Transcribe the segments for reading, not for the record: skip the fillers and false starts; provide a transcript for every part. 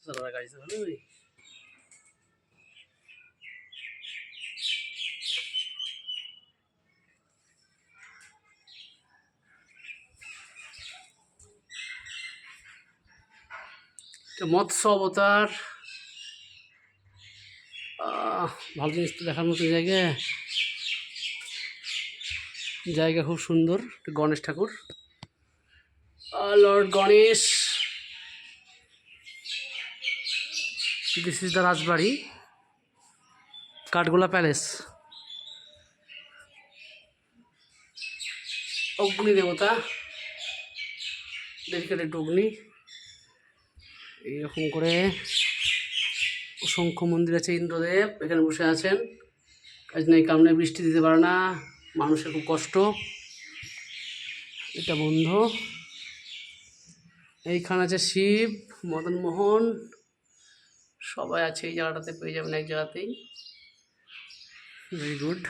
সারা গাড়ি চালানো মৎস্য অবতার। ভালো জিনিস তো দেখার মতো জায়গা, জায়গা খুব সুন্দর। গণেশ ঠাকুর, lord Ganesh. This is the Rajbari, Kathgola palace. Agni দেবতা, ডেডিকেটেড অগ্নি। এইরকম করে অসংখ্য মন্দির আছে। ইন্দ্রদেব এখানে বসে আছেন, কাজ নেই কাম নেই, বৃষ্টি দিতে পারে না, মানুষের খুব কষ্ট। এটা বন্ধ। এইখানে আছে শিব, মদন মোহন, সবাই আছে এই জায়গাটাতে, পেয়ে যাবেন এক জায়গাতেই। Very good.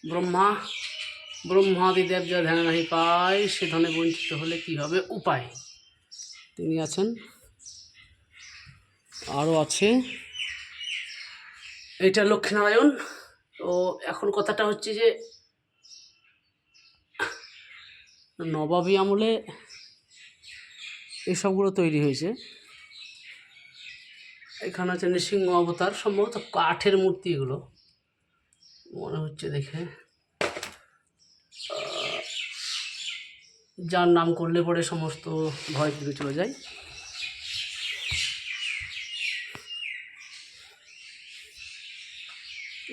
ব্রহ্মা, ব্রহ্মাদি দেব যা ধ্যান নাহি পায়, সে ধনে বঞ্চিত হলে কি হবে উপায়, তিনি আছেন। আরও আছে, এইটা লক্ষ্মীনারায়ণ। তো এখন কথাটা হচ্ছে যে নবাবী আমলে এসবগুলো তৈরি হয়েছে। এখানে আছে নৃসিংহ অবতার, সম্ভবত কাঠের মূর্তি এগুলো মনে হচ্ছে দেখে। যার নাম করলে পরে সমস্ত ভয় দূরে চলে যায়।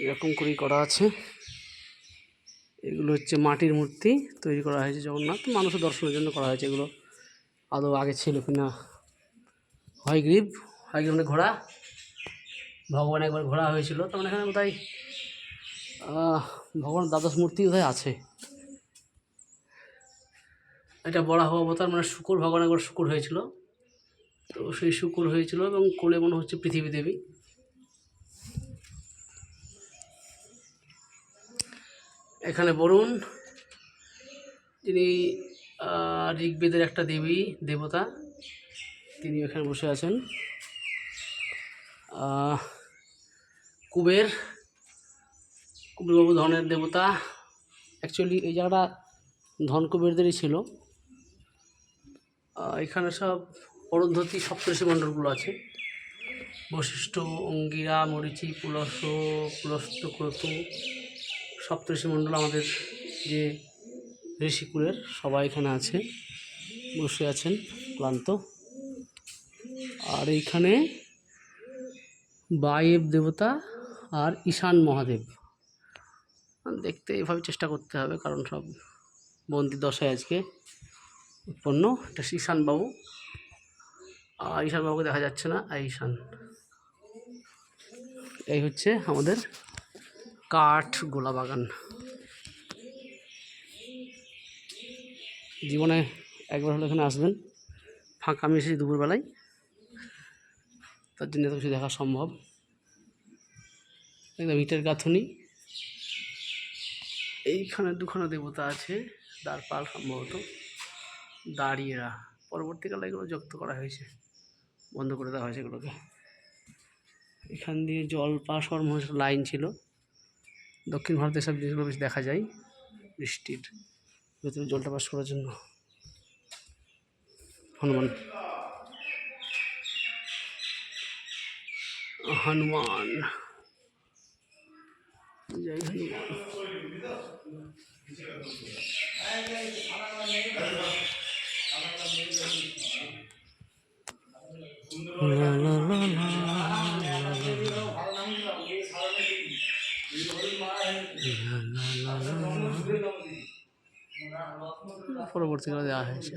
এরকম করেই করা আছে। এগুলো হচ্ছে মাটির মূর্তি তৈরি করা হয়েছে জগন্নাথ, মানুষের দর্শনের জন্য করা হয়েছে। এগুলো আদৌ আগে ছিল কিনা। হয়গ্রীব, হয়গ্রীব মানে ঘোড়া, ভগবান একবার ঘোড়া হয়েছিল। তখন এখানে বোধহয় ভগবান দ্বাদশ মূর্তি বোধহয় আছে। এটা বরাহ অবতার, মানে শুকুর, ভগবান একবার শুকুর হয়েছিল, তো সেই শুকুর হয়েছিল এবং কোলে মনে হচ্ছে পৃথিবী দেবী। এখানে বরুণ, তিনি ঋগ্বেদের একটা দেবী দেবতা, তিনি এখানে বসে আছেন। কুবের, কুবেরবাবু ধনের দেবতা। অ্যাকচুয়ালি এই জায়গাটা ধন কুবেরদেরই ছিল। এখানে সব অরুন্ধতী সপ্তর্ষি মণ্ডলগুলো আছে। বশিষ্ঠ, অঙ্গিরা, মরিচি, পুলস্ত, ক্রতু, সপ্তর্ষি মণ্ডল, আমাদের যে ঋষিকুলের সবাই এখানে আছে, বসে আছেন ক্লান্ত। আর এইখানে বায়েব দেবতা আর ঈশান মহাদেব। দেখতে এইভাবে চেষ্টা করতে হবে, কারণ সব বন্দি দশায় আজকে উৎপন্ন। এটা ঈশান বাবু, ঈশান বাবুকে দেখা যাচ্ছে না। ঈশান, এই হচ্ছে আমাদের কাঠ গোলা বাগান। জীবনে একবার হলে এখানে আসবেন, ফাঁকা আমি এসেছি দুপুরবেলায়, তার জন্য তো কিছু দেখা সম্ভব। একদম ইটের গাঁথুনি। এইখানে দুখানা দেবতা আছে, দ্বারপাল সম্ভবত, দাঁড়িয়েরা। পরবর্তীকালে এগুলো যুক্ত করা হয়েছে, বন্ধ করে দেওয়া হয়েছে এগুলোকে। এখান দিয়ে জল পাস হওয়ার মনে লাইন ছিল। দক্ষিণ ভারতের সব জিনিসগুলো বেশি দেখা যায় বৃষ্টির ভেতরে জলটা পাস করার জন্য। হনুমান, হনুমান, জয় হনুমান। পরবর্তীকালে দেওয়া হয়েছে,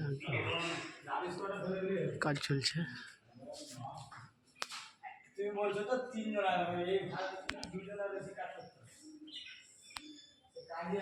কাজ চলছে।